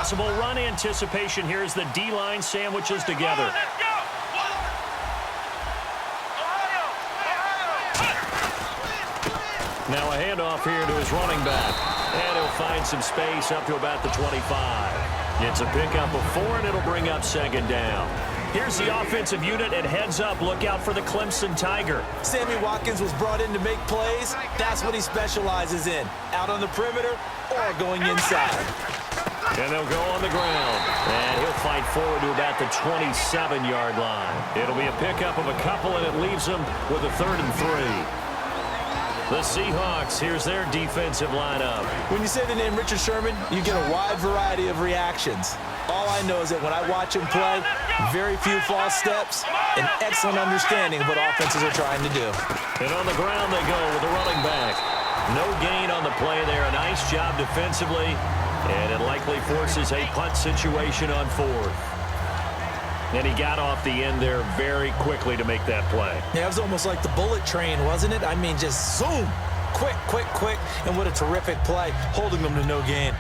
Possible run anticipation here as the D-line sandwiches together. Now a handoff here to his running back. And he'll find some space up to about the 25. It's a pickup of 4, and it'll bring up second down. Here's the offensive unit, and heads up, look out for the Clemson Tiger. Sammy Watkins was brought in to make plays. That's what he specializes in, out on the perimeter or going inside. And they'll go on the ground. And he'll fight forward to about the 27-yard line. It'll be a pickup of a couple, and it leaves them with a 3rd and 3. The Seahawks, here's their defensive lineup. When you say the name Richard Sherman, you get a wide variety of reactions. All I know is that when I watch him play, very few false steps, an excellent understanding of what offenses are trying to do. And on the ground they go with the running back. No gain on the play there. A nice job defensively, and it likely forces a punt situation on 4th. And he got off the end there very quickly to make that play. Yeah, it was almost like the bullet train, wasn't it? I mean, just zoom, quick, quick, quick, and what a terrific play, holding them to no gain.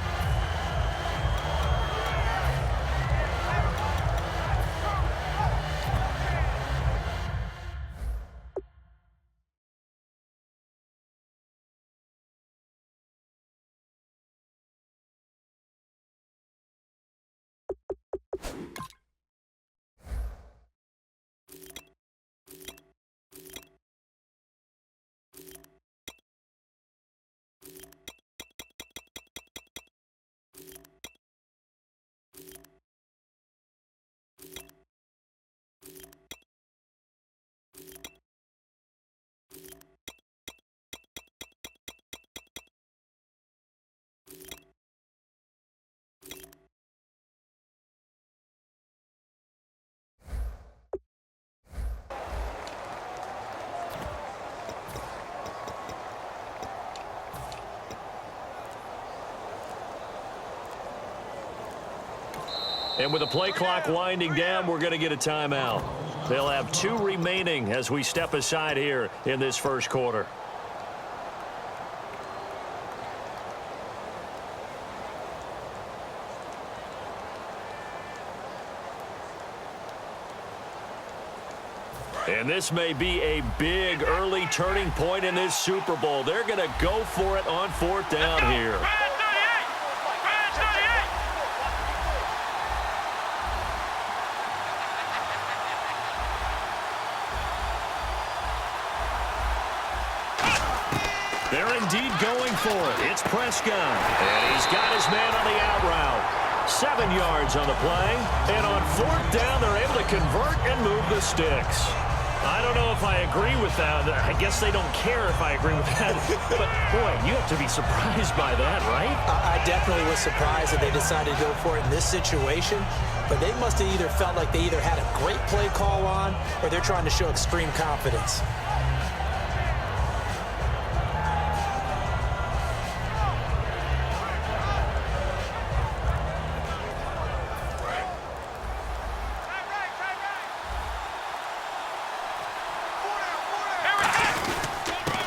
And with the play clock winding down, we're going to get a timeout. They'll have 2 remaining as we step aside here in this first quarter. And this may be a big early turning point in this Super Bowl. They're going to go for it on 4th down here. They're indeed going for it. It's Prescott. And he's got his man on the out route. 7 yards on the play. And on 4th down, they're able to convert and move the sticks. I don't know if I agree with that. I guess they don't care if I agree with that. But, boy, you have to be surprised by that, right? I definitely was surprised that they decided to go for it in this situation. But they must have either felt like they either had a great play call on or they're trying to show extreme confidence.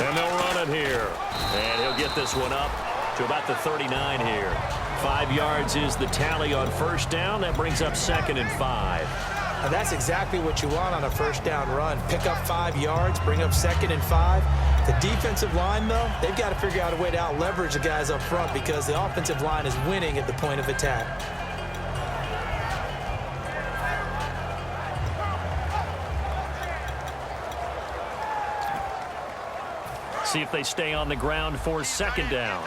And they'll run it here. And he'll get this one up to about the 39 here. 5 yards is the tally on 1st down. That brings up 2nd and 5. And that's exactly what you want on a 1st down run. Pick up 5 yards, bring up 2nd and 5. The defensive line, though, they've got to figure out a way to out-leverage the guys up front because the offensive line is winning at the point of attack. See if they stay on the ground for 2nd down.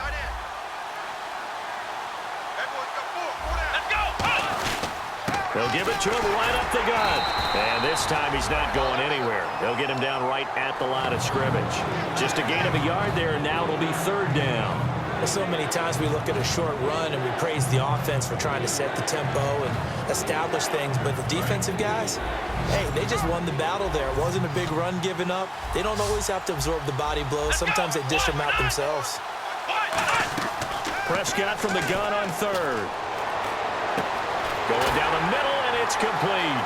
They'll give it to him right up the gut. And this time he's not going anywhere. They'll get him down right at the line of scrimmage. Just a gain of a yard there, and now it'll be 3rd down. So many times we look at a short run and we praise the offense for trying to set the tempo and establish things, but the defensive guys, hey, they just won the battle there. It wasn't a big run given up. They don't always have to absorb the body blows. Sometimes they dish them out themselves. Prescott from the gun on 3rd. Going down the middle, and it's complete.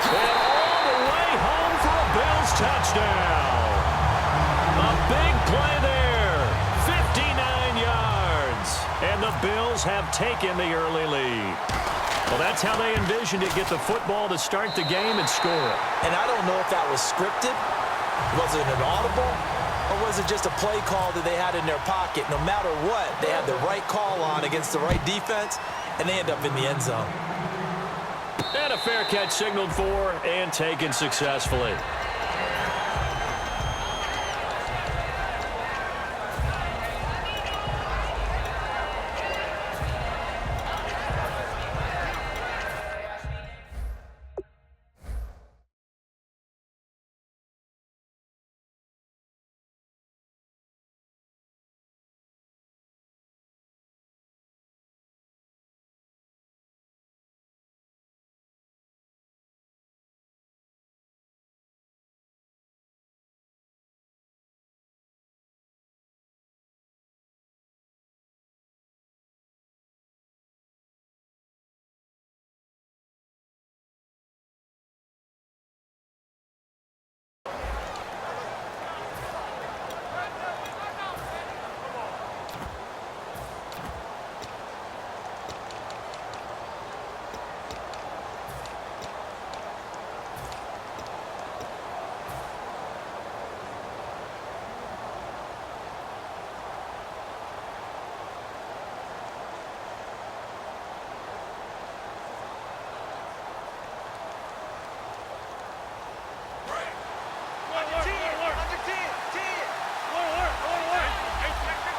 And all the way home for a Bills touchdown. A big play there. 59 yards. And the Bills have taken the early lead. Well, that's how they envisioned it, get the football to start the game and score it. And I don't know if that was scripted. Was it an audible? Or was it just a play call that they had in their pocket? No matter what, they had the right call on against the right defense, and they end up in the end zone. And a fair catch signaled for and taken successfully.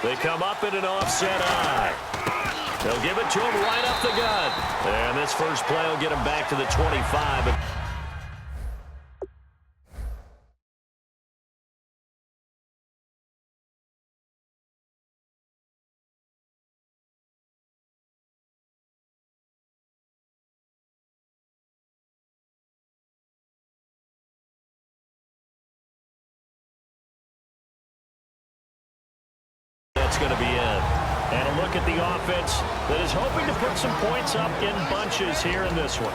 They come up in an offset eye. They'll give it to him right up the gut. And this first play will get him back to the 25. That's going to be it. And a look at the offense that is hoping to put some points up in bunches here in this one.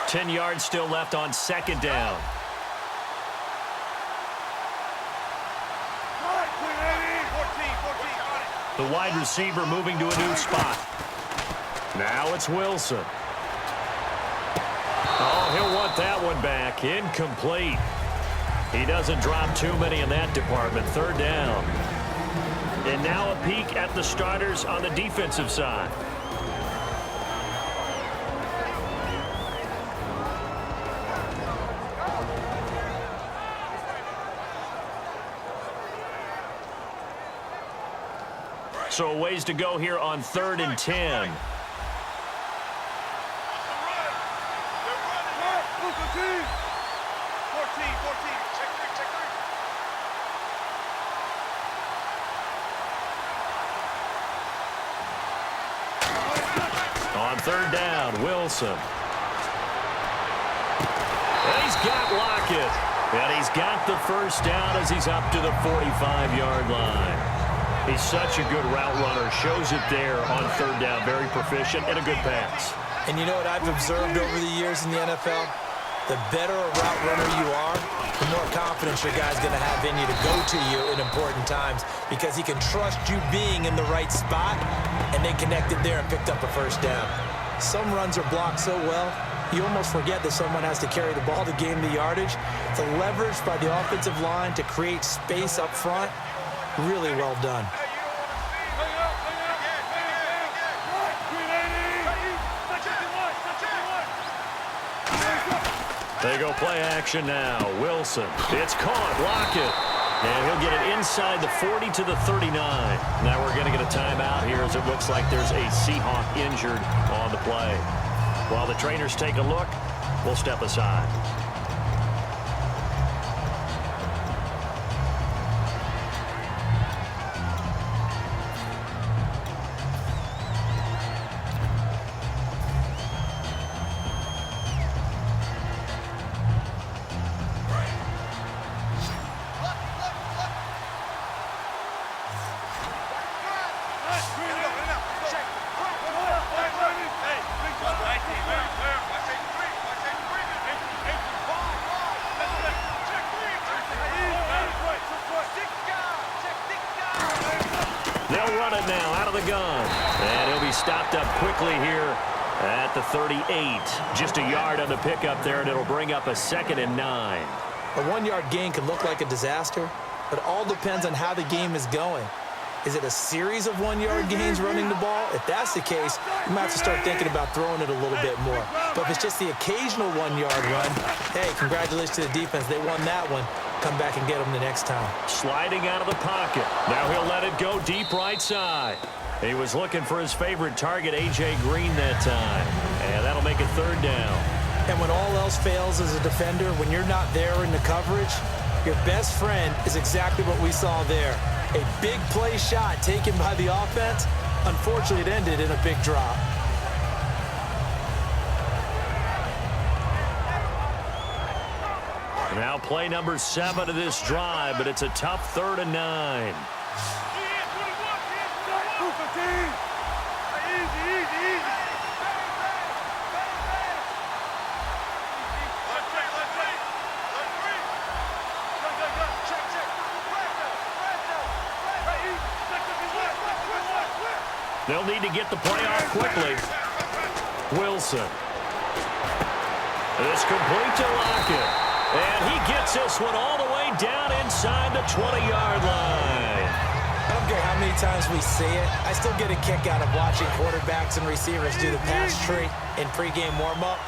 Ten yards still left on second down. The wide receiver moving to a new spot. Now it's Wilson. Oh, he'll want that one back. Incomplete. He doesn't drop too many in that department. Third down. And now a peek at the starters on the defensive side. So a ways to go here on 3rd and 10. On 3rd down, Wilson. And he's got Lockett. And he's got the first down as he's up to the 45-yard line. He's such a good route runner. Shows it there on 3rd down. Very proficient and a good pass. And you know what I've observed over the years in the NFL? The better a route runner you are, the more confidence your guy's going to have in you to go to you in important times because he can trust you being in the right spot, and they connected there and picked up a first down. Some runs are blocked so well, you almost forget that someone has to carry the ball to gain the yardage. The leverage by the offensive line to create space up front, really well done. They go play action now. Wilson. It's caught. Lockett. And he'll get it inside the 40 to the 39. Now we're going to get a timeout here as it looks like there's a Seahawk injured on the play. While the trainers take a look, we'll step aside. They'll run it now out of the gun. And he'll be stopped up quickly here at the 38. Just a yard on the pickup there, and it'll bring up a 2nd and 9. A 1-yard gain can look like a disaster, but it all depends on how the game is going. Is it a series of 1-yard gains running the ball? If that's the case, you might have to start thinking about throwing it a little bit more. But if it's just the occasional 1-yard run, hey, congratulations to the defense. They won that one. Come back and get them the next time. Sliding out of the pocket. Now he'll let it go deep right side. He was looking for his favorite target, A.J. Green, that time. And that'll make it 3rd down. And when all else fails as a defender, when you're not there in the coverage, your best friend is exactly what we saw there. A big play shot taken by the offense. Unfortunately, it ended in a big drop. Now play number 7 of this drive, but it's a tough 3rd and 9. They'll need to get the play off quickly. Wilson. It's complete to Lockett. And he gets this one all the way down inside the 20-yard line. I don't care how many times we see it. I still get a kick out of watching quarterbacks and receivers do the pass tree in pregame warm-up.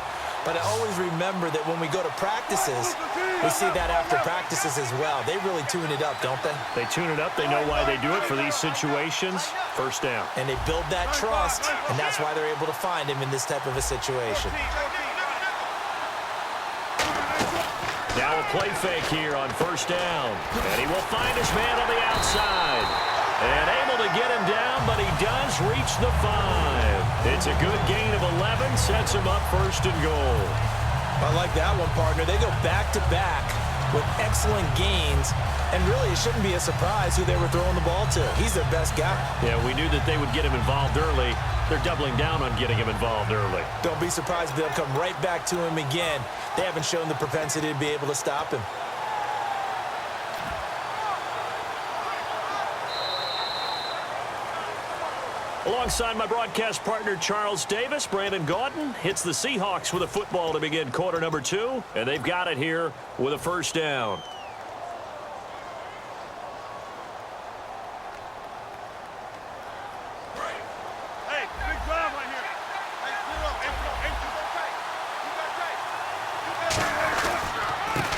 But I always remember that when we go to practices, we see that after practices as well. They really tune it up, don't they? They tune it up. They know why they do it for these situations. 1st down. And they build that trust, and that's why they're able to find him in this type of a situation. Now a play fake here on 1st down. And he will find his man on the outside. And able to get him down, but he does reach the 5. It's a good gain of 11, sets him up 1st and goal. I like that one, partner. They go back-to-back with excellent gains, and really it shouldn't be a surprise who they were throwing the ball to. He's their best guy. Yeah, we knew that they would get him involved early. They're doubling down on getting him involved early. Don't be surprised if they'll come right back to him again. They haven't shown the propensity to be able to stop him. Alongside my broadcast partner, Charles Davis, Brandon Gaudin hits the Seahawks with a football to begin quarter number 2, and they've got it here with a 1st down.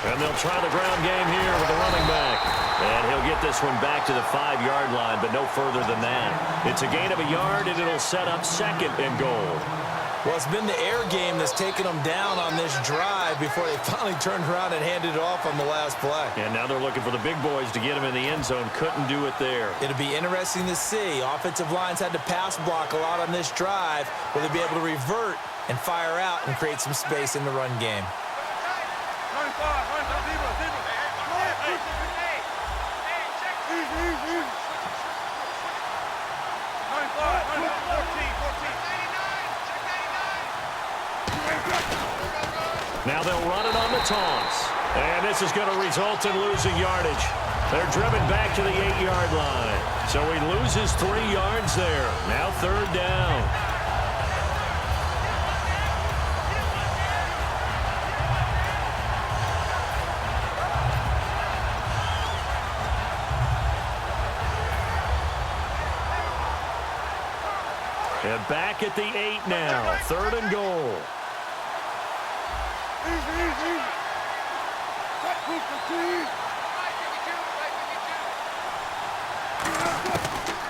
And they'll try the ground game here with the running back. And he'll get this one back to the 5-yard line, but no further than that. It's a gain of a yard, and it'll set up 2nd and goal. Well, it's been the air game that's taken them down on this drive before they finally turned around and handed it off on the last play. And now they're looking for the big boys to get him in the end zone. Couldn't do it there. It'll be interesting to see. Offensive lines had to pass block a lot on this drive. Will they be able to revert and fire out and create some space in the run game? Now they'll run it on the toss. And this is going to result in losing yardage. They're driven back to the 8-yard line. So he loses 3 yards there. Now 3rd down. And back at the 8 now. 3rd and goal.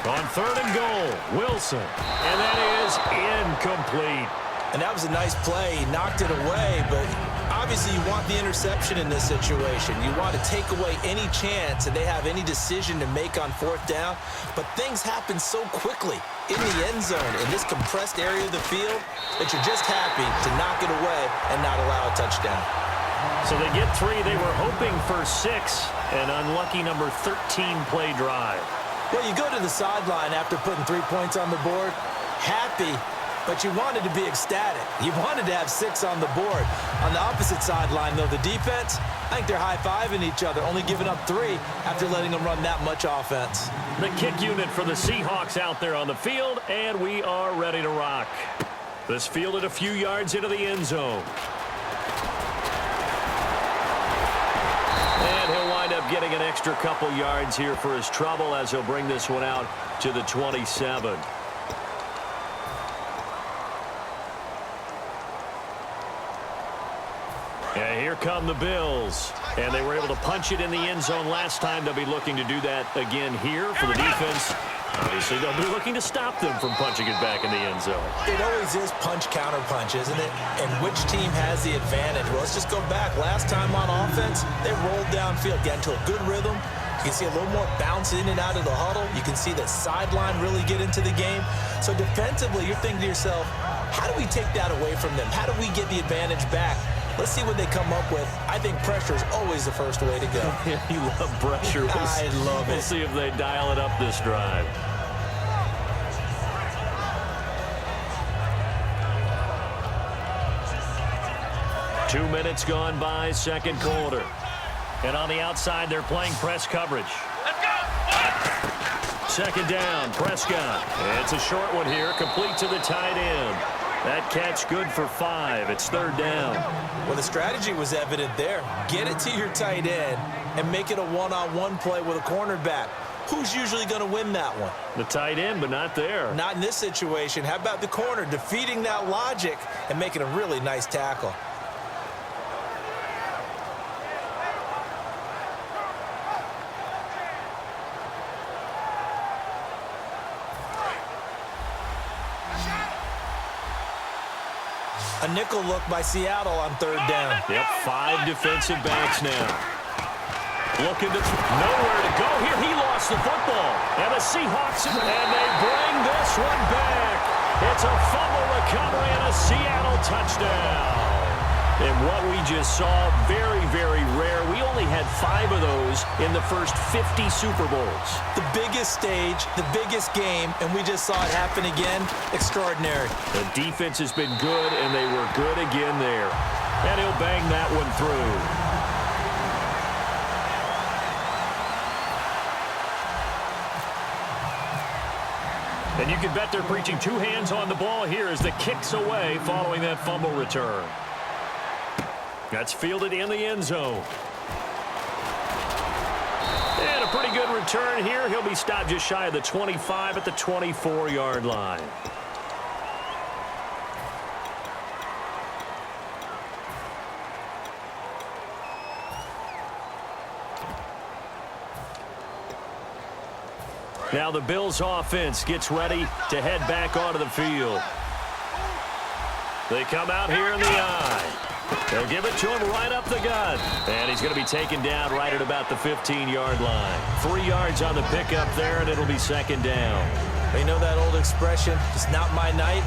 On 3rd and goal, Wilson. And that is incomplete. And that was a nice play. He knocked it away, but obviously you want the interception in this situation. You want to take away any chance that they have any decision to make on 4th down. But things happen so quickly in the end zone in this compressed area of the field that you're just happy to knock it away and not allow a touchdown. So they get 3. They were hoping for 6. An unlucky number 13 play drive. Well, you go to the sideline after putting 3 points on the board, happy, but you wanted to be ecstatic. You wanted to have 6 on the board. On the opposite sideline, though, the defense, I think they're high-fiving each other, only giving up 3 after letting them run that much offense. The kick unit for the Seahawks out there on the field, and we are ready to rock. This fielded a few yards into the end zone. And he'll wind up getting an extra couple yards here for his trouble as he'll bring this one out to the 27. And here come the Bills. And they were able to punch it in the end zone last time. They'll be looking to do that again here for the defense. Obviously, they'll be looking to stop them from punching it back in the end zone. It always is punch-counter-punch, isn't it? And which team has the advantage? Well, let's just go back. Last time on offense, they rolled downfield, got into a good rhythm. You can see a little more bounce in and out of the huddle. You can see the sideline really get into the game. So defensively, you're thinking to yourself, how do we take that away from them? How do we get the advantage back? Let's see what they come up with. I think pressure is always the first way to go. You love pressure. I love it. We'll see if they dial it up this drive. Two minutes gone by, second quarter. And on the outside, they're playing press coverage. Let's go! Second down, Prescott. It's a short one here, complete to the tight end. That catch good for 5. It's third down. Well, the strategy was evident there. Get it to your tight end and make it a one-on-one play with a cornerback. Who's usually going to win that one? The tight end, but not there. Not in this situation. How about the corner defeating that logic and making a really nice tackle? A nickel look by Seattle on third down. Yep, 5 defensive backs now. Looking to nowhere to go here. He lost the football. And the Seahawks, and they bring this one back. It's a fumble recovery and a Seattle touchdown. And what we just saw, very, very rare. We only had 5 of those in the first 50 Super Bowls. The biggest stage, the biggest game, and we just saw it happen again. Extraordinary. The defense has been good, and they were good again there. And he'll bang that one through. And you can bet they're preaching 2 hands on the ball here as the kick's away following that fumble return. That's fielded in the end zone. And a pretty good return here. He'll be stopped just shy of the 25 at the 24-yard line. Now the Bills offense gets ready to head back onto the field. They come out here in the eye. They'll give it to him right up the gut. And he's going to be taken down right at about the 15-yard line. 3 yards on the pickup there, and it'll be second down. You know that old expression, it's not my night?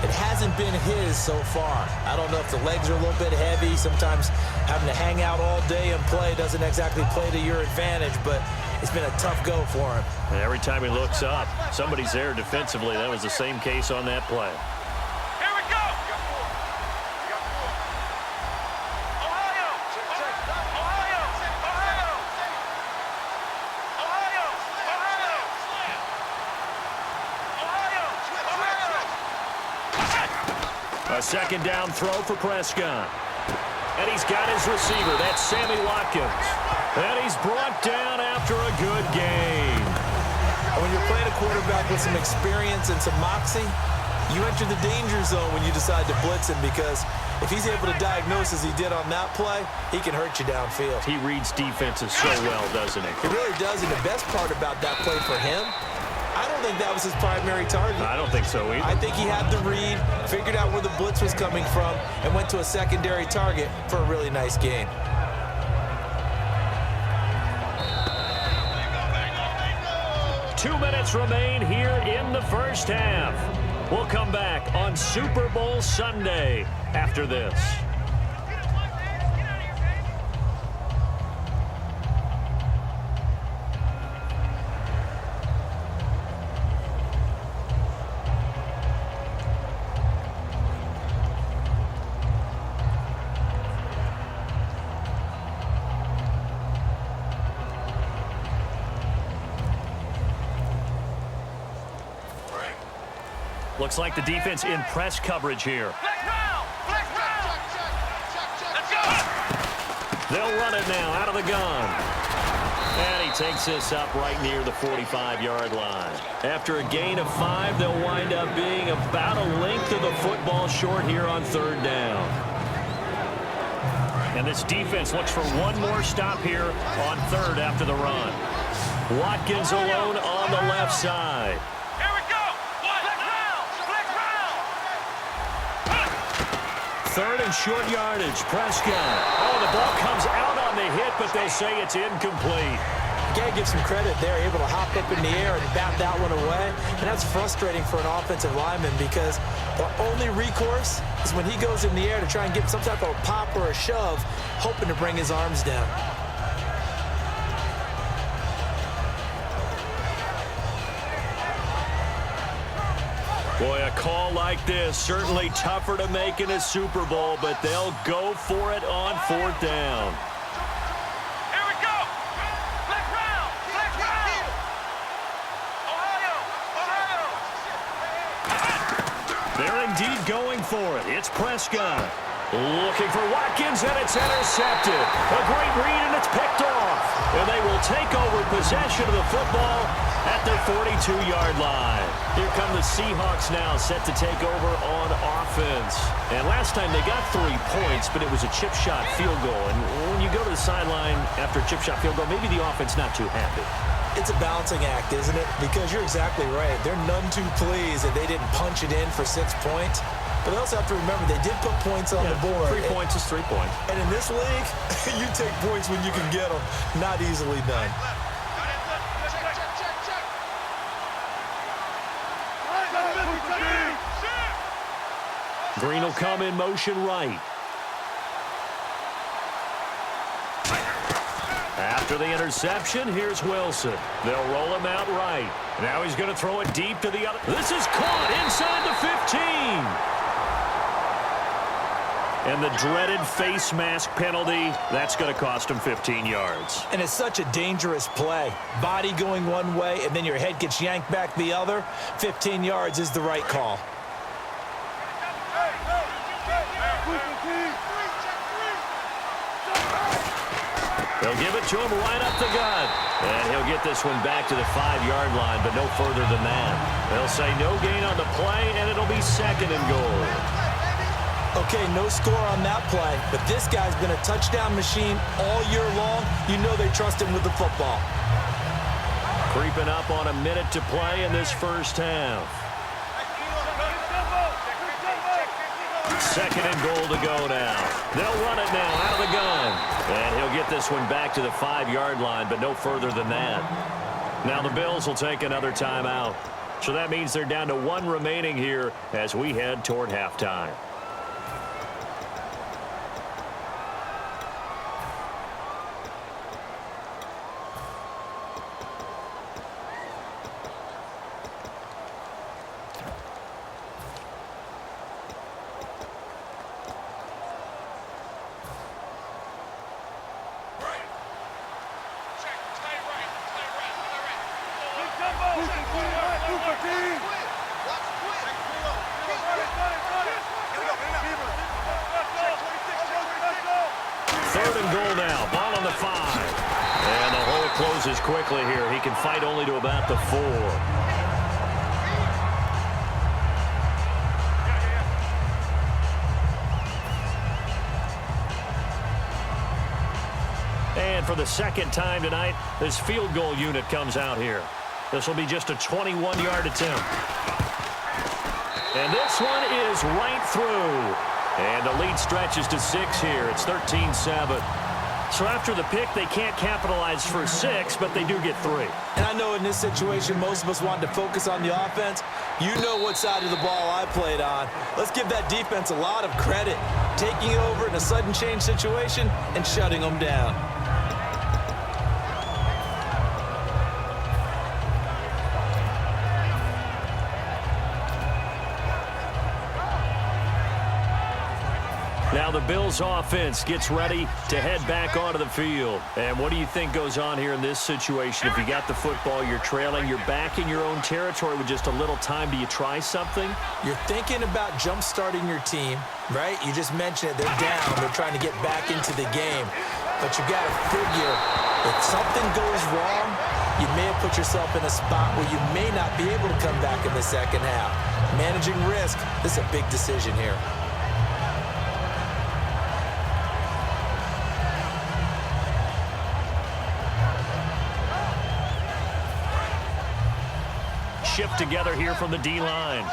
It hasn't been his so far. I don't know if the legs are a little bit heavy. Sometimes having to hang out all day and play doesn't exactly play to your advantage, but it's been a tough go for him. And every time he looks up, somebody's there defensively. That was the same case on that play. Here we go! Ohio! Ohio! Ohio! Ohio! Ohio! A second down throw for Prescott. And he's got his receiver. That's Sammy Watkins. And he's brought down after a good game. When you're playing a quarterback with some experience and some moxie, you enter the danger zone when you decide to blitz him, because if he's able to diagnose as he did on that play, he can hurt you downfield. He reads defenses so well, doesn't he? He really does, and the best part about that play for him, I don't think that was his primary target. I don't think so either. I think he had the read, figured out where the blitz was coming from, and went to a secondary target for a really nice gain. Two minutes remain here in the first half. We'll come back on Super Bowl Sunday after this. Looks like the defense in press coverage here. Flex round. Flex round. Let's go. They'll run it now out of the gun. And he takes this up right near the 45-yard line. After a gain of 5, they'll wind up being about a length of the football short here on third down. And this defense looks for one more stop here on third after the run. Watkins alone on the left side. Here we go. Flex round. Flex round. Third and short yardage. Prescott. Oh, the ball comes out on the hit, but they'll say it's incomplete. You gotta give some credit. They're able to hop up in the air and bat that one away. And that's frustrating for an offensive lineman because the only recourse is when he goes in the air to try and get some type of a pop or a shove, hoping to bring his arms down. Boy, a call like this, certainly tougher to make in a Super Bowl, but they'll go for it on fourth down. Here we go. Flex round. Flex round. Ohio. Ohio. They're indeed going for it. It's Prescott. Looking for Watkins, and it's intercepted. A great read, and it's picked off. And they will take over possession of the football at their 42-yard line. Here come the Seahawks now, set to take over on offense. And last time they got 3 points, but it was a chip shot field goal. And when you go to the sideline after a chip shot field goal, maybe the offense not too happy. It's a balancing act, isn't it? Because you're exactly right. They're none too pleased that they didn't punch it in for 6 points. But they also have to remember they did put points on the board. 3 points is 3 points. And in this league, you take points when you can get them. Not easily done. Green will come in motion right. After the interception, here's Wilson. They'll roll him out right. Now he's going to throw it deep to the other. This is caught inside the 15. And the dreaded face mask penalty, that's going to cost him 15 yards. And it's such a dangerous play. Body going one way, and then your head gets yanked back the other. 15 yards is the right call. They'll give it to him right up the gut. And he'll get this one back to the 5-yard line, but no further than that. They'll say no gain on the play, and it'll be second and goal. Okay, no score on that play, but this guy's been a touchdown machine all year long. You know they trust him with the football. Creeping up on a minute to play in this first half. Second and goal to go now. They'll run it now out of the gun. And he'll get this one back to the 5-yard line, but no further than that. Now the Bills will take another timeout. So that means they're down to 1 remaining here as we head toward halftime. Third and goal now. Ball on the 5. And the hole closes quickly here. He can fight only to about the 4. And for the second time tonight, this field goal unit comes out here. This will be just a 21-yard attempt. And this one is right through. And the lead stretches to 6 here. It's 13-7. So after the pick, they can't capitalize for 6, but they do get 3. And I know in this situation, most of us wanted to focus on the offense. You know what side of the ball I played on. Let's give that defense a lot of credit. Taking it over in a sudden change situation and shutting them down. Now the Bills offense gets ready to head back onto the field. And what do you think goes on here in this situation? If you got the football, you're trailing, you're back in your own territory with just a little time. Do you try something? You're thinking about jump-starting your team, right? You just mentioned it. They're down. They're trying to get back into the game. But you got to figure if something goes wrong, you may have put yourself in a spot where you may not be able to come back in the second half. Managing risk, this is a big decision here. Shift together here from the D-line.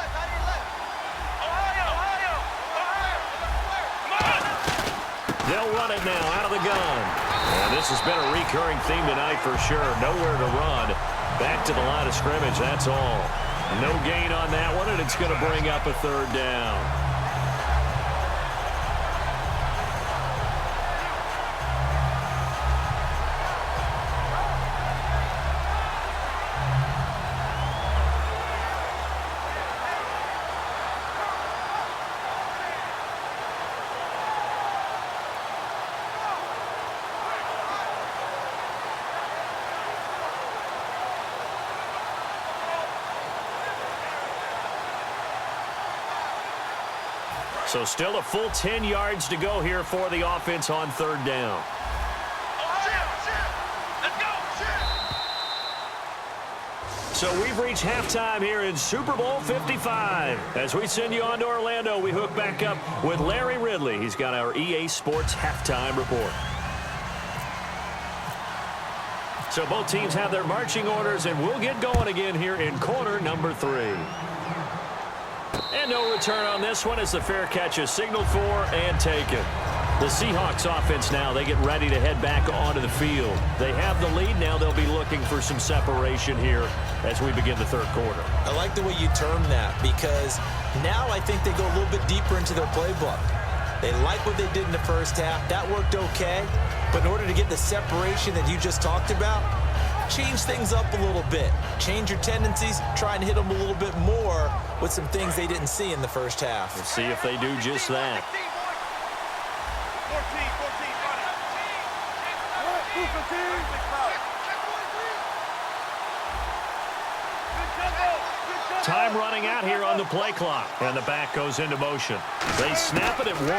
They'll run it now out of the gun. And this has been a recurring theme tonight for sure. Nowhere to run. Back to the line of scrimmage, that's all. No gain on that one, and it's going to bring up a third down. So still a full 10 yards to go here for the offense on third down. So we've reached halftime here in Super Bowl 55. As we send you on to Orlando, we hook back up with Larry Ridley. He's got our EA Sports halftime report. So both teams have their marching orders, and we'll get going again here in quarter number 3. And no return on this one as the fair catch is signaled for and taken. The Seahawks offense now, they get ready to head back onto the field. They have the lead. Now they'll be looking for some separation here as we begin the third quarter. I like the way you term that because now I think they go a little bit deeper into their playbook. They like what they did in the first half. That worked okay. But in order to get the separation that you just talked about, change things up a little bit. Change your tendencies. Try and hit them a little bit more with some things they didn't see in the first half. We'll see if they do just that. Time running out here on the play clock. And the back goes into motion. They snap it at 1.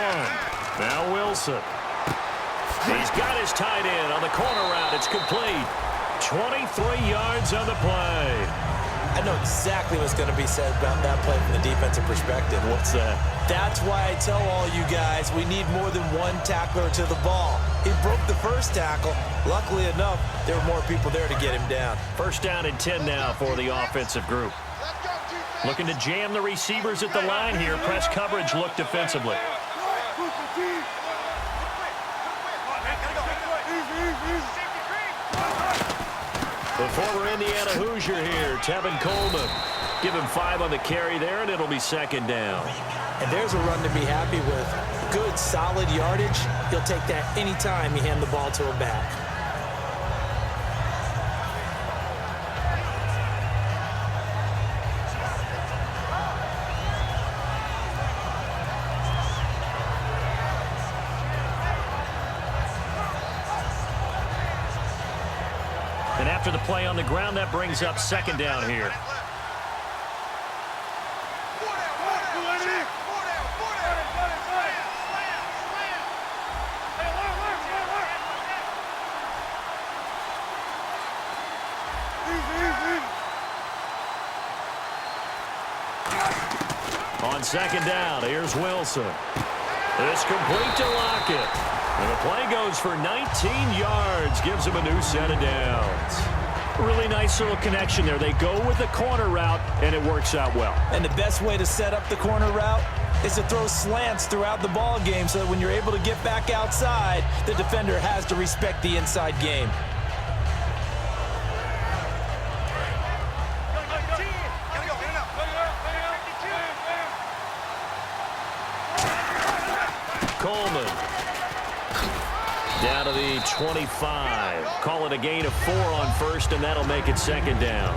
Now Wilson. He's got his tight end on the corner route. It's complete. 23 yards on the play. I know exactly what's going to be said about that play from the defensive perspective. What's that? That's why I tell all you guys we need more than one tackler to the ball. He broke the first tackle. Luckily enough, there were more people there to get him down. First down and 10 now for the offensive group. Looking to jam the receivers at the line here. Press coverage look defensively. The former Indiana Hoosier here, Tevin Coleman. Give him 5 on the carry there, and it'll be second down. And there's a run to be happy with. Good, solid yardage. He'll take that anytime you hand the ball to a back. And after the play on the ground, that brings up second down here. On second down, here's Wilson. It's complete to Lockett. And the play goes for 19 yards, gives him a new set of downs. Really nice little connection there. They go with the corner route, and it works out well. And the best way to set up the corner route is to throw slants throughout the ball game so that when you're able to get back outside, the defender has to respect the inside game. Coleman. Down to the 25. Call it a gain of 4 on first, and that'll make it second down.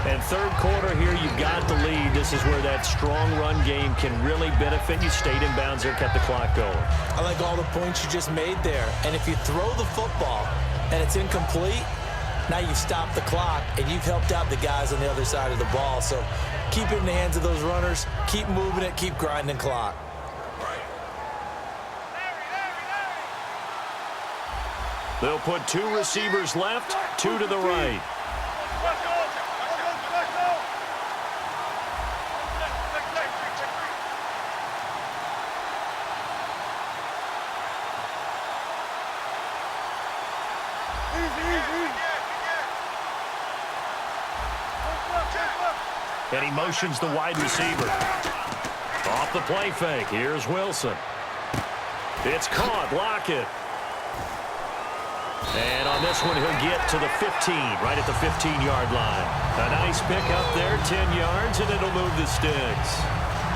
And third quarter here, you've got the lead. this is where that strong run game can really benefit you. Stayed in bounds there, kept the clock going. I like all the points you just made there. And if you throw the football and it's incomplete, now you've stopped the clock and you've helped out the guys on the other side of the ball. So keep it in the hands of those runners. Keep moving it. Keep grinding clock. They'll put 2 receivers left, 2 to the right. And he motions the wide receiver. Off the play fake. Here's Wilson. It's caught. Lockett. And on this one, he'll get to the 15, right at the 15-yard line. A nice pick up there, 10 yards, and it'll move the sticks.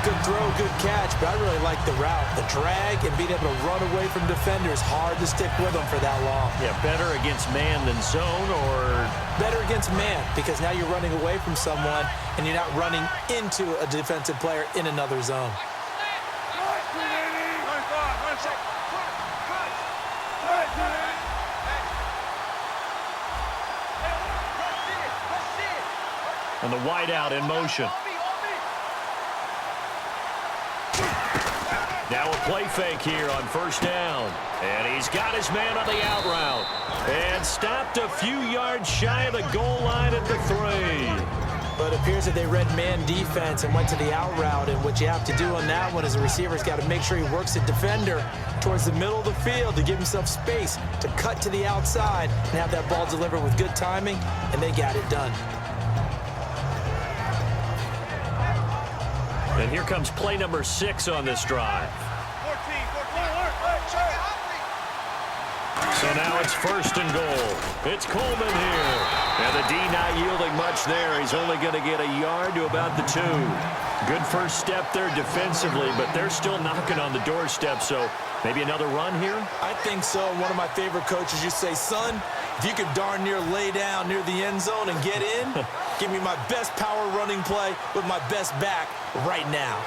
Good throw, good catch, but I really like the route. The drag and being able to run away from defenders, hard to stick with them for that long. Yeah, better against man than zone, or? Better against man, because now you're running away from someone, and you're not running into a defensive player in another zone. And the wide out in motion. Now a play fake here on first down. And he's got his man on the out route. And stopped a few yards shy of the goal line at the 3. But it appears that they read man defense and went to the out route. And what you have to do on that one is the receiver's got to make sure he works the defender towards the middle of the field to give himself space to cut to the outside and have that ball delivered with good timing. And they got it done. And here comes play number 6 on this drive. So now it's first and goal. It's Coleman here. And the D not yielding much there. He's only going to get a yard to about the 2. Good first step there defensively, but they're still knocking on the doorstep, so maybe another run here? I think so. One of my favorite coaches used to say, son, if you could darn near lay down near the end zone and get in, give me my best power running play with my best back right now.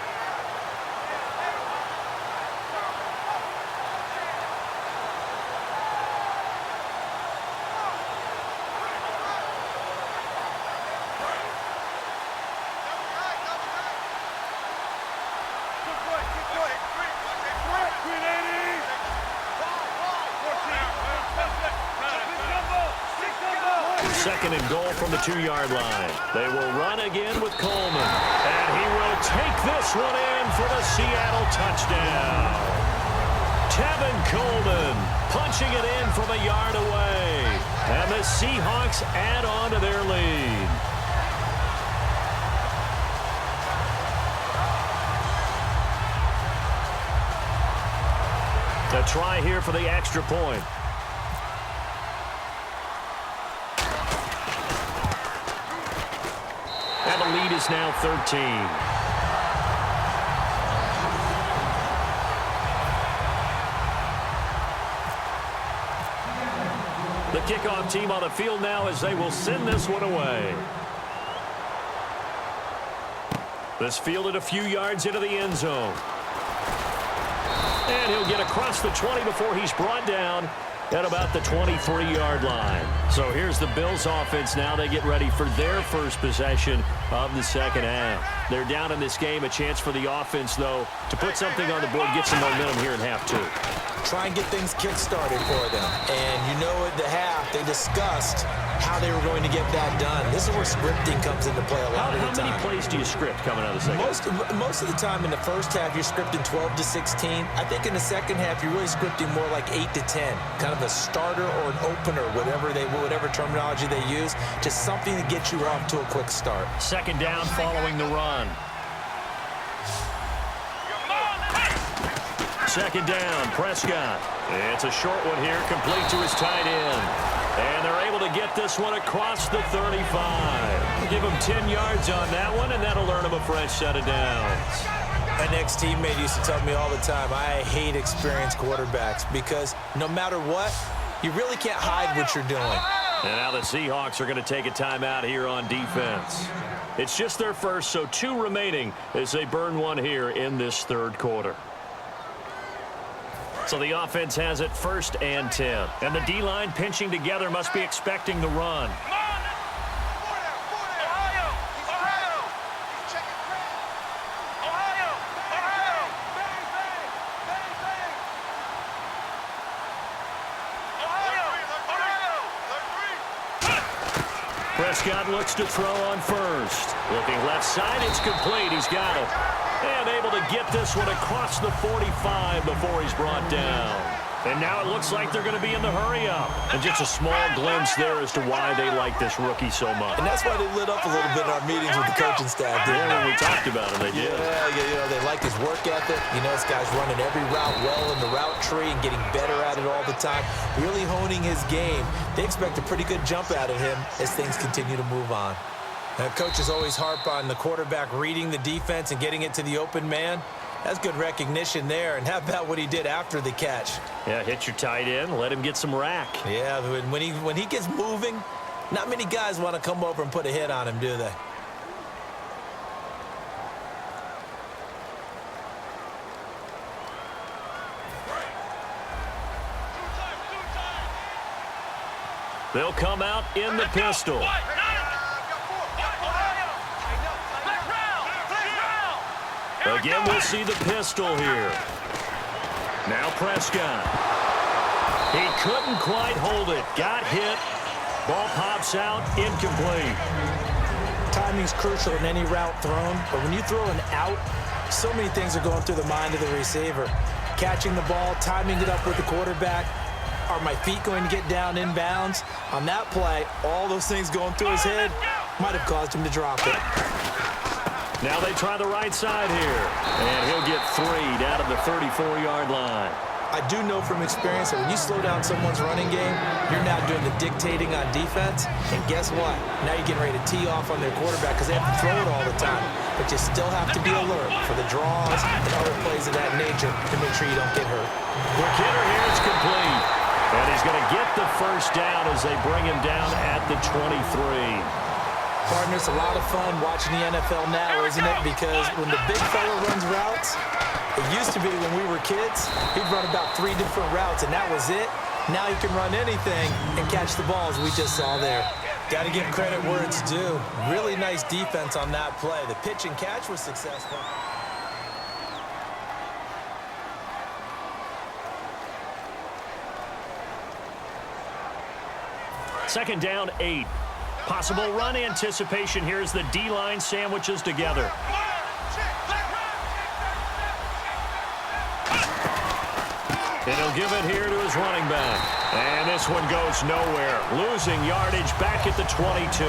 Second and goal from the 2-yard line. They will run again with Coleman. And he will take this one in for the Seattle touchdown. Tevin Coleman punching it in from a yard away. And the Seahawks add on to their lead. A try here for the extra point. And the lead is now 13. The kickoff team on the field now as they will send this one away. This fielded a few yards into the end zone. And he'll get across the 20 before he's brought down at about the 23-yard line. So here's the Bills offense now. They get ready for their first possession of the second half. They're down in this game. A chance for the offense, though, to put something on the board, get some momentum here in half 2. Try and get things kick-started for them. And you know at the half, they discussed how they were going to get that done. This is where scripting comes into play a lot of the time. How many plays do you script coming out of the second half? Most of the time in the first half, you're scripting 12 to 16. I think in the second half, you're really scripting more like 8 to 10. Kind of a starter or an opener, whatever terminology they use. Just something to get you off to a quick start. Second down following the run. Second down, Prescott. It's a short one here, complete to his tight end. And they're able to get this one across the 35. Give him 10 yards on that one, and that'll earn him a fresh set of downs. My next teammate used to tell me all the time, I hate experienced quarterbacks because no matter what, you really can't hide what you're doing. And now the Seahawks are going to take a timeout here on defense. It's just their first, so 2 remaining as they burn one here in this third quarter. So the offense has it 1st and 10. And the D-line pinching together must be expecting the run. Prescott looks to throw on first. Looking left side, it's complete. He's got it. And able to get this one across the 45 before he's brought down. And now it looks like they're going to be in the hurry-up. And just a small glimpse there as to why they like this rookie so much. And that's why they lit up a little bit in our meetings with the coaching staff. Yeah, when we talked about him, they did. Yeah, they like his work ethic. You know, this guy's running every route well in the route tree and getting better at it all the time. Really honing his game. They expect a pretty good jump out of him as things continue to move on. Now, coaches always harp on the quarterback reading the defense and getting it to the open man. That's good recognition there. And how about what he did after the catch? Yeah, hit your tight end, let him get some rack. Yeah, when he gets moving, not many guys want to come over and put a hit on him, do they? They'll come out in the pistol. Again, we'll see the pistol here. Now Prescott. He couldn't quite hold it. Got hit. Ball pops out. Incomplete. Timing's crucial in any route thrown, but when you throw an out, so many things are going through the mind of the receiver. Catching the ball, timing it up with the quarterback. Are my feet going to get down inbounds? On that play, all those things going through his head might have caused him to drop it. Now they try the right side here. And he'll get 3 down at the 34-yard line. I do know from experience that when you slow down someone's running game, you're now doing the dictating on defense. And guess what? Now you're getting ready to tee off on their quarterback because they have to throw it all the time. But you still have to be alert for the draws and other plays of that nature to make sure you don't get hurt. Quick hitter here. It's complete. And he's going to get the first down as they bring him down at the 23. Partner, it's a lot of fun watching the NFL now, isn't it? Because when the big fella runs routes, it used to be when we were kids, he'd run about 3 different routes, and that was it. Now he can run anything and catch the balls we just saw there. Got to give credit where it's due. Really nice defense on that play. The pitch and catch was successful. Second down, 8. Possible run anticipation here as the D-line sandwiches together. And he'll give it here to his running back. And this one goes nowhere. Losing yardage back at the 22.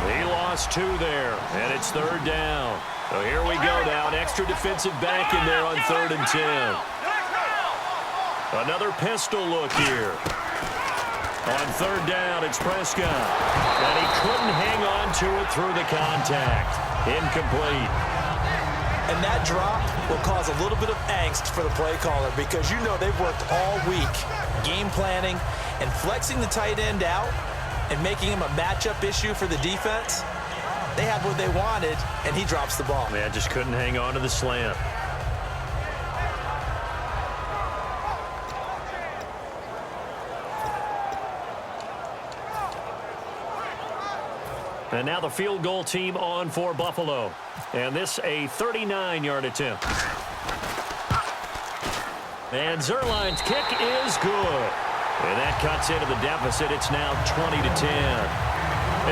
He lost 2 there, and it's 3rd down. So here we go now. An extra defensive back in there on 3rd and 10. Another pistol look here. On 3rd down, it's Prescott. And he couldn't hang on to it through the contact. Incomplete. And that drop will cause a little bit of angst for the play caller because you know they've worked all week game planning and flexing the tight end out and making him a matchup issue for the defense. They had what they wanted, and he drops the ball. Man, just couldn't hang on to the slant. And now the field goal team on for Buffalo. And this a 39-yard attempt. And Zerline's kick is good. And that cuts into the deficit. It's now 20-10.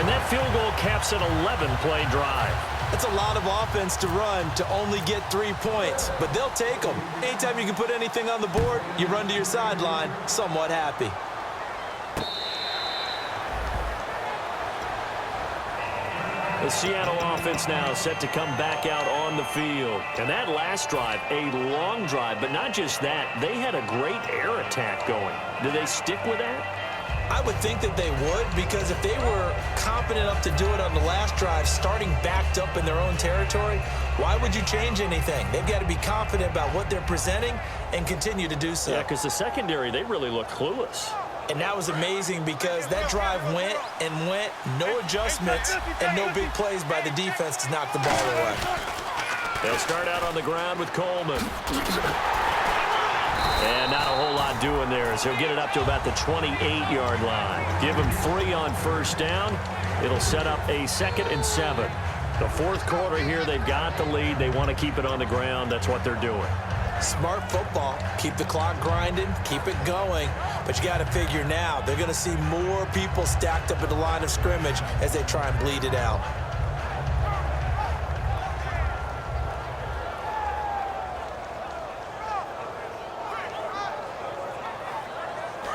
And that field goal caps an 11-play drive. That's a lot of offense to run to only get 3 points. But they'll take them. Anytime you can put anything on the board, you run to your sideline somewhat happy. The Seattle offense now set to come back out on the field. And that last drive, a long drive, but not just that. They had a great air attack going. Do they stick with that? I would think that they would, because if they were confident enough to do it on the last drive, starting backed up in their own territory, why would you change anything? They've got to be confident about what they're presenting and continue to do so. Yeah, because the secondary, they really look clueless. And that was amazing because that drive went and went, no adjustments and no big plays by the defense to knock the ball away. They'll start out on the ground with Coleman. And not a whole lot doing there as he'll get it up to about the 28-yard line. Give him 3 on first down. It'll set up a 2nd and 7. The fourth quarter here, they've got the lead. They want to keep it on the ground. That's what they're doing. Smart football. Keep the clock grinding. Keep it going. But you got to figure now, they're going to see more people stacked up at the line of scrimmage as they try and bleed it out.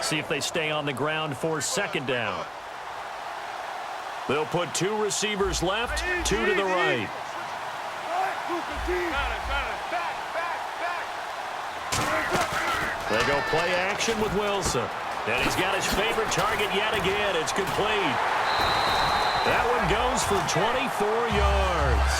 See if they stay on the ground for 2nd down. They'll put 2 receivers left, 2 to the right. They go play action with Wilson. And he's got his favorite target yet again. It's complete. That one goes for 24 yards.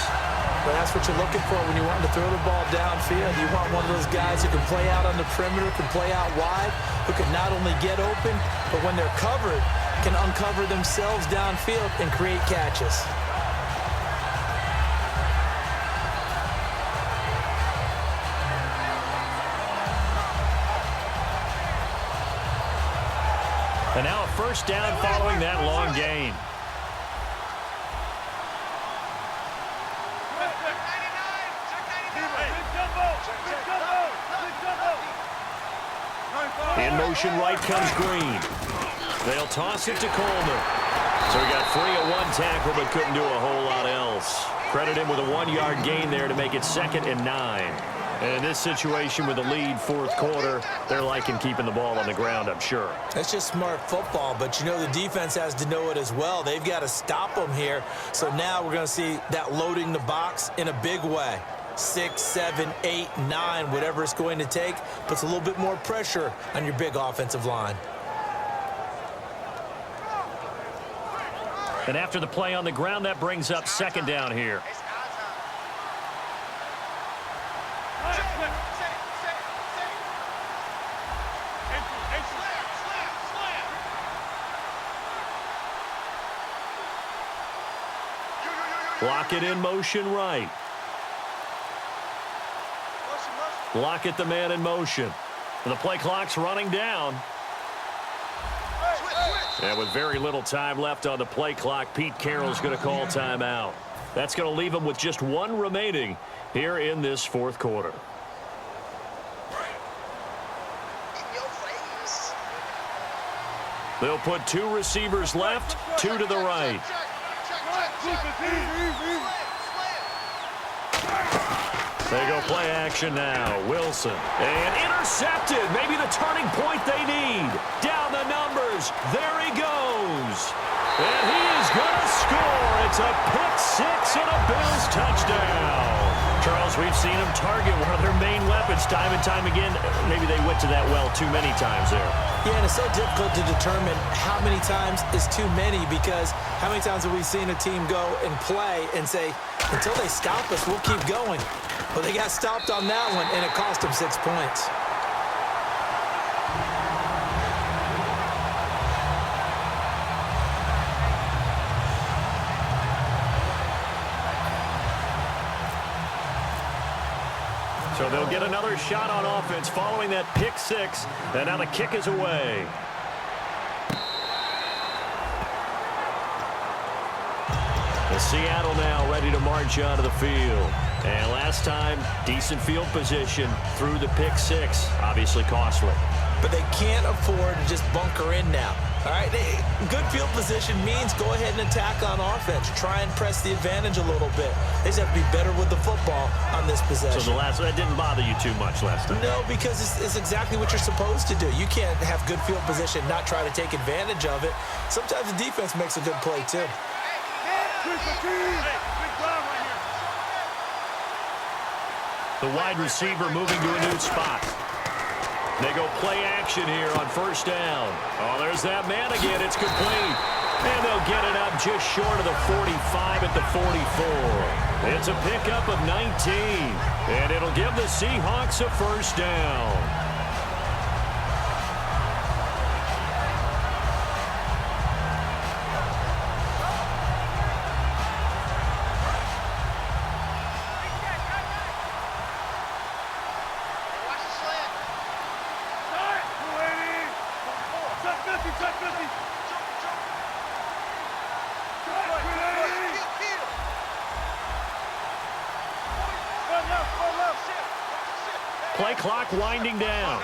But that's what you're looking for when you want to throw the ball downfield. You want one of those guys who can play out on the perimeter, can play out wide, who can not only get open, but when they're covered, can uncover themselves downfield and create catches. And now a first down following that long gain. In motion right comes Green. They'll toss it to Coleman. So he got free of 1 tackle but couldn't do a whole lot else. Credit him with a 1-yard gain there to make it 2nd and 9. And in this situation with the lead fourth quarter, they're liking keeping the ball on the ground, I'm sure. That's just smart football, but you know the defense has to know it as well. They've got to stop them here. So now we're going to see that loading the box in a big way. 6, 7, 8, 9, whatever it's going to take, puts a little bit more pressure on your big offensive line. And after the play on the ground, that brings up 2nd down here. Block it in motion right. Block it the man in motion. And the play clock's running down. And with very little time left on the play clock, Pete Carroll's going to call timeout. That's going to leave him with just 1 remaining here in this fourth quarter. They'll put 2 receivers left, 2 to the right. They go play action now. Wilson. And intercepted. Maybe the turning point they need. Down the numbers. There he goes. And he is going to score. It's a pick 6 and a Bills touchdown. Charles, we've seen them target one of their main weapons time and time again. Maybe they went to that well too many times there. Yeah, and it's so difficult to determine how many times is too many because how many times have we seen a team go and play and say, until they stop us, we'll keep going. Well, they got stopped on that one, and it cost them 6 points. So they'll get another shot on offense following that pick 6, and now the kick is away. Seattle now ready to march onto the field. And last time, decent field position through the pick 6, obviously costly. But they can't afford to just bunker in now. All right, good field position means go ahead and attack on offense. Try and press the advantage a little bit. They just have to be better with the football on this possession. So that didn't bother you too much last time? No, because it's exactly what you're supposed to do. You can't have good field position, not try to take advantage of it. Sometimes the defense makes a good play, too. The wide receiver moving to a new spot. They go play action here on first down. Oh, there's that man again. It's complete. And they'll get it up just short of the 45 at the 44. It's a pickup of 19. And it'll give the Seahawks a first down. Play clock winding down.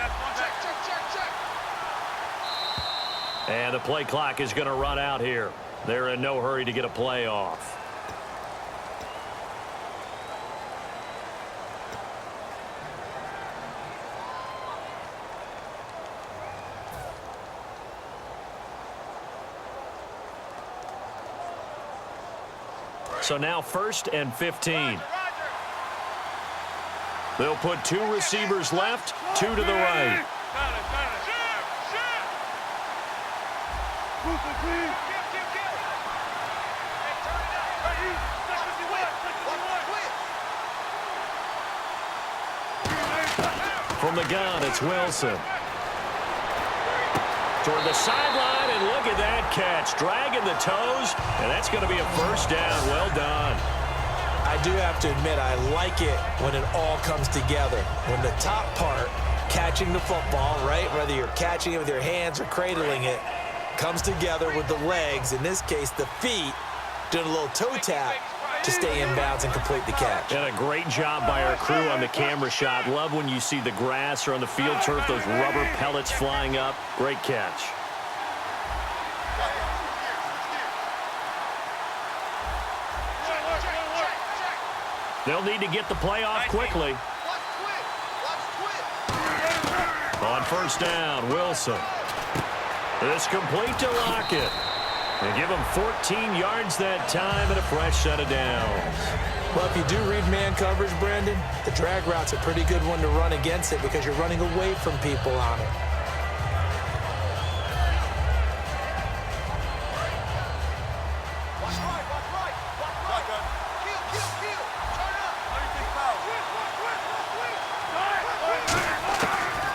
And the play clock is going to run out here. They're in no hurry to get a play off. So now 1st and 15. They'll put 2 receivers left, 2 to the right. From the gun, it's Wilson. Toward the sideline, and look at that catch. Dragging the toes, and that's going to be a first down. Well done. I do have to admit, I like it when it all comes together. When the top part, catching the football, right, whether you're catching it with your hands or cradling it, comes together with the legs, in this case the feet, doing a little toe tap to stay in bounds and complete the catch. And a great job by our crew on the camera shot. Love when you see the grass or on the field turf, those rubber pellets flying up. Great catch. They'll need to get the play off quickly. On first down, Wilson. It's complete to Lockett. And give him 14 yards that time and a fresh set of downs. Well, if you do read man coverage, Brandon, the drag route's a pretty good one to run against it because you're running away from people on it.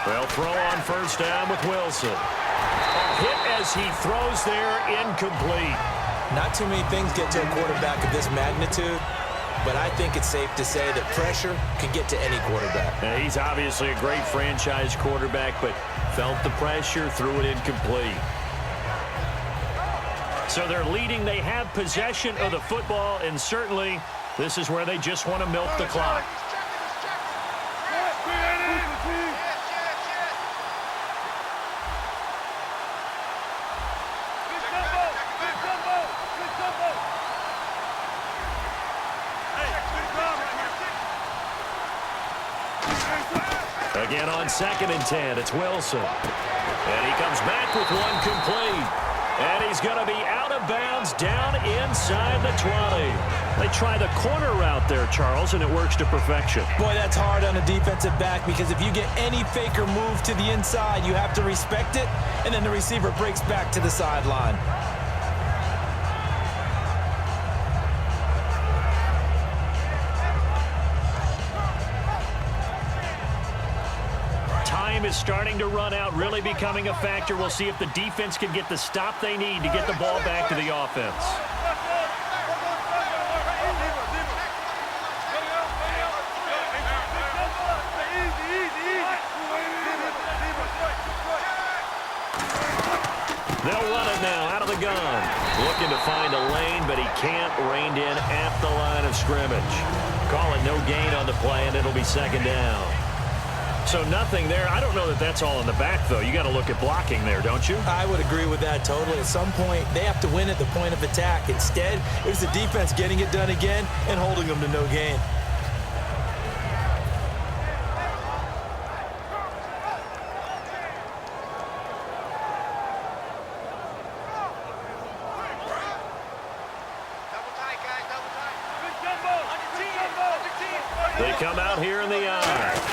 They'll throw on first down with Wilson. Hit as he throws there, incomplete. Not too many things get to a quarterback of this magnitude, but I think it's safe to say that pressure can get to any quarterback. Now, he's obviously a great franchise quarterback, but felt the pressure, threw it incomplete. So they're leading. They have possession of the football, and certainly this is where they just want to milk the clock. Again on 2nd and 10, it's Wilson. And he comes back with one complete. And he's going to be out of bounds down inside the 20. They try the corner route there, Charles, and it works to perfection. Boy, that's hard on a defensive back because if you get any fake or move to the inside, you have to respect it, and then the receiver breaks back to the sideline. Is starting to run out, really becoming a factor. We'll see if the defense can get the stop they need to get the ball back to the offense. They'll run it now out of the gun. Looking to find a lane, but he can't. Reined in at the line of scrimmage. Call it no gain on the play, and it'll be 2nd down. So nothing there. I don't know that that's all in the back, though. You got to look at blocking there, don't you? I would agree with that totally. At some point, they have to win at the point of attack. Instead, it was the defense getting it done again and holding them to no gain. They come out here in the eye.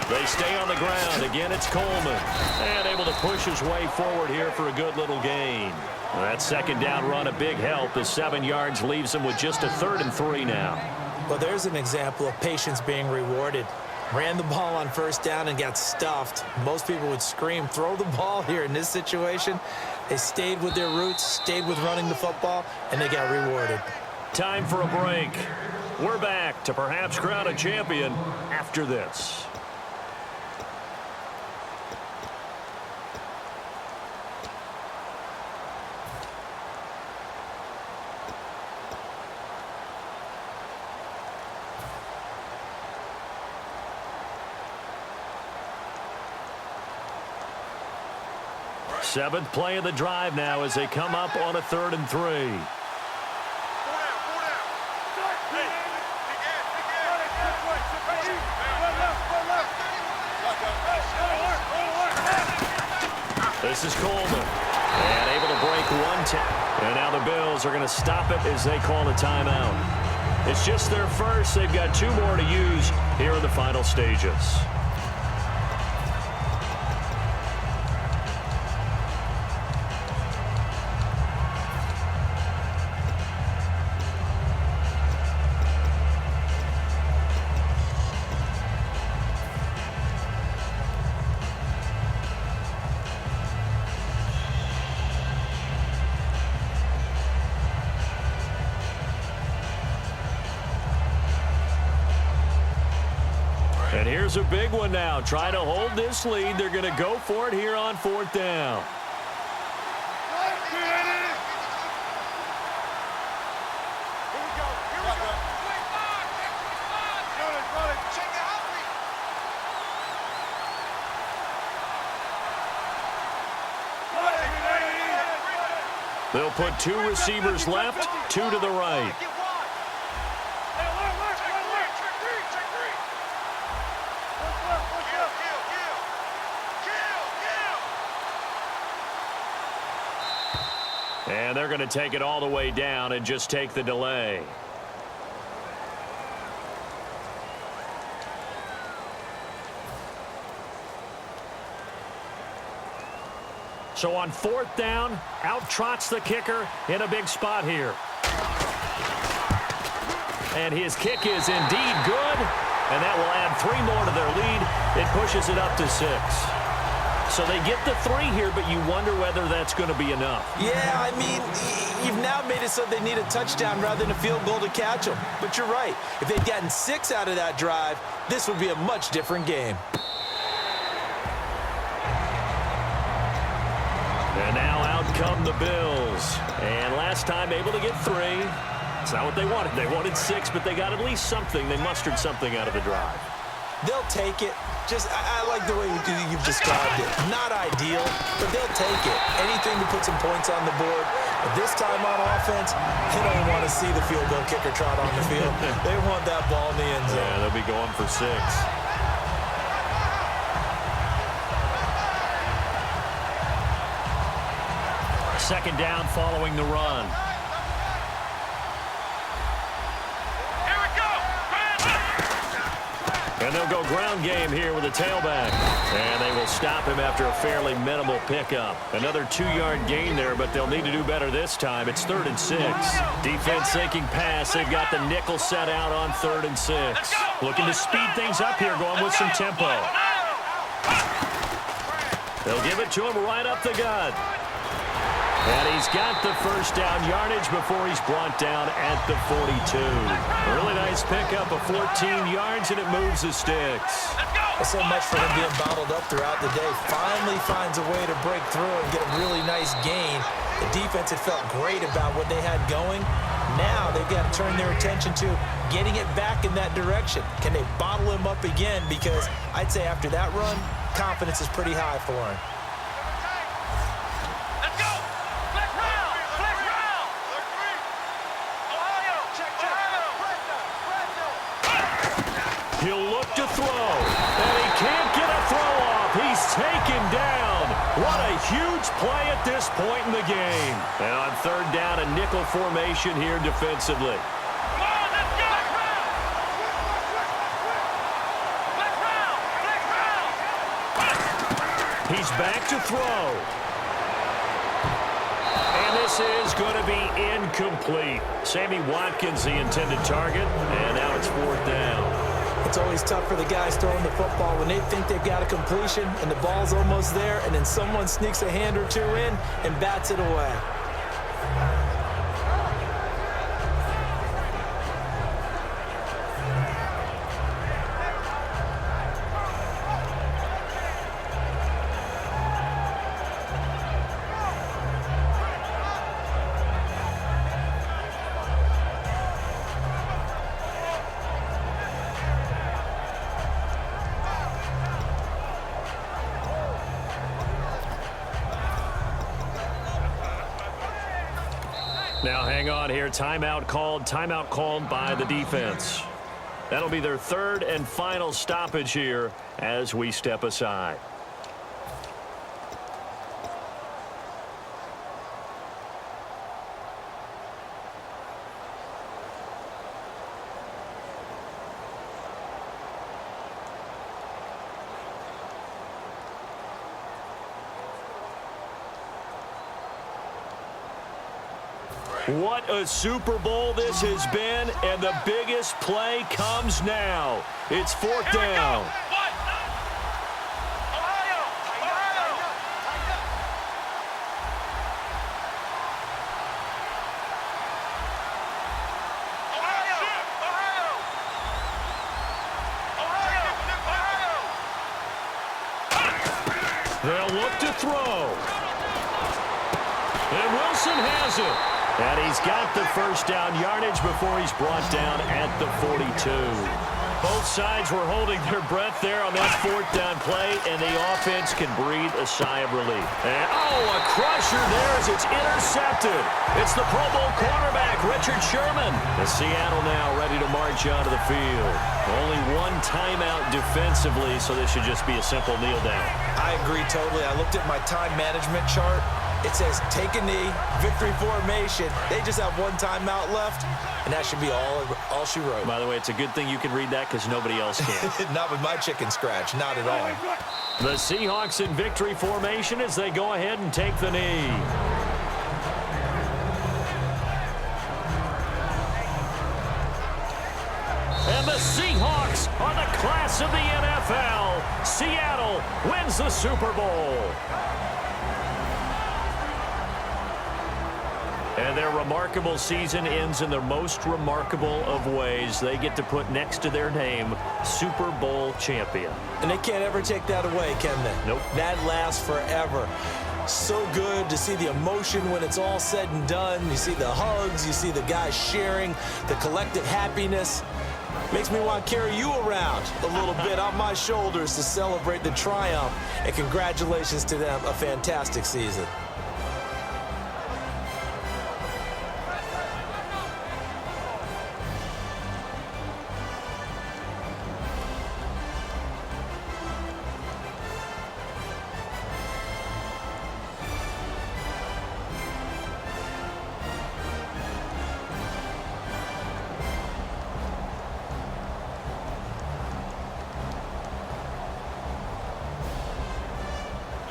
They stay on the ground. Again, it's Coleman. And able to push his way forward here for a good little gain. That 2nd down run, a big help. The 7 yards leaves him with just a 3rd and 3 now. Well, there's an example of patience being rewarded. Ran the ball on first down and got stuffed. Most people would scream, throw the ball here. In this situation, they stayed with their roots, stayed with running the football, and they got rewarded. Time for a break. We're back to perhaps crown a champion after this. Seventh play of the drive now as they come up on a 3rd and 3. This is Coleman. And able to break one tackle. And now the Bills are going to stop it as they call a timeout. It's just their first. They've got 2 more to use here in the final stages. And here's a big one now. Trying to hold this lead. They're going to go for it here on 4th down. They'll put 2 receivers left, 2 to the right. And they're going to take it all the way down and just take the delay. So on 4th down, out trots the kicker in a big spot here. And his kick is indeed good. And that will add 3 more to their lead. It pushes it up to 6. So they get the 3 here, but you wonder whether that's going to be enough. Yeah, I mean, you've now made it so they need a touchdown rather than a field goal to catch them. But you're right. If they'd gotten 6 out of that drive, this would be a much different game. And now out come the Bills. And last time able to get 3. It's not what they wanted. They wanted 6, but they got at least something. They mustered something out of the drive. They'll take it. I like the way you've described it. Not ideal, but they'll take it. Anything to put some points on the board. But this time on offense, they don't want to see the field goal kicker trot on the field. They want that ball in the end zone. Yeah, they'll be going for 6. 2nd down following the run. And they'll go ground game here with a tailback. And they will stop him after a fairly minimal pickup. Another 2-yard gain there, but they'll need to do better this time. It's 3rd and 6. Defense sinking pass. They've got the nickel set out on 3rd and 6. Looking to speed things up here, going with some tempo. They'll give it to him right up the gut. And he's got the 1st down yardage before he's brought down at the 42. A really nice pickup of 14 yards, and it moves the sticks. So much for him being bottled up throughout the day. Finally finds a way to break through and get a really nice gain. The defense had felt great about what they had going. Now they've got to turn their attention to getting it back in that direction. Can they bottle him up again? Because I'd say after that run, confidence is pretty high for him. He'll look to throw, and he can't get a throw off. He's taken down. What a huge play at this point in the game. And on 3rd down, a nickel formation here defensively. He's back to throw. And this is going to be incomplete. Sammy Watkins, the intended target, and now it's 4th down. It's always tough for the guys throwing the football when they think they've got a completion and the ball's almost there, and then someone sneaks a hand or 2 in and bats it away. Now hang on here. Timeout called by the defense. That'll be their third and final stoppage here as we step aside. What a Super Bowl this has been, and the biggest play comes now. It's fourth down. They'll look to throw. And Wilson has it. And he's got the first down yardage before he's brought down at the 42. Both sides were holding their breath there on that fourth down play, and the offense can breathe a sigh of relief. And, a crusher there as it's intercepted. It's the Pro Bowl cornerback, Richard Sherman. The Seattle now ready to march onto the field. Only one timeout defensively, so this should just be a simple kneel down. I agree totally. I looked at my time management chart. It says take a knee, victory formation. They just have one timeout left, and that should be all she wrote. By the way, it's a good thing you can read that because nobody else can. Not with my chicken scratch, not at all. The Seahawks in victory formation as they go ahead and take the knee. And the Seahawks are the class of the NFL. Seattle wins the Super Bowl. And their remarkable season ends in the most remarkable of ways. They get to put next to their name, Super Bowl champion. And they can't ever take that away, can they? Nope. That lasts forever. So good to see the emotion when it's all said and done. You see the hugs, you see the guys sharing, the collective happiness. Makes me want to carry you around a little bit on my shoulders to celebrate the triumph. And congratulations to them, a fantastic season.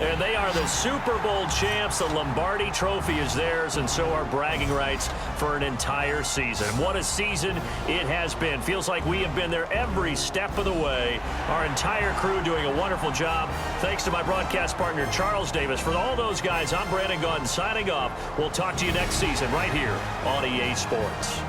And they are the Super Bowl champs. The Lombardi Trophy is theirs, and so are bragging rights for an entire season. What a season it has been. Feels like we have been there every step of the way. Our entire crew doing a wonderful job. Thanks to my broadcast partner, Charles Davis. For all those guys, I'm Brandon Gaudin signing off. We'll talk to you next season right here on EA Sports.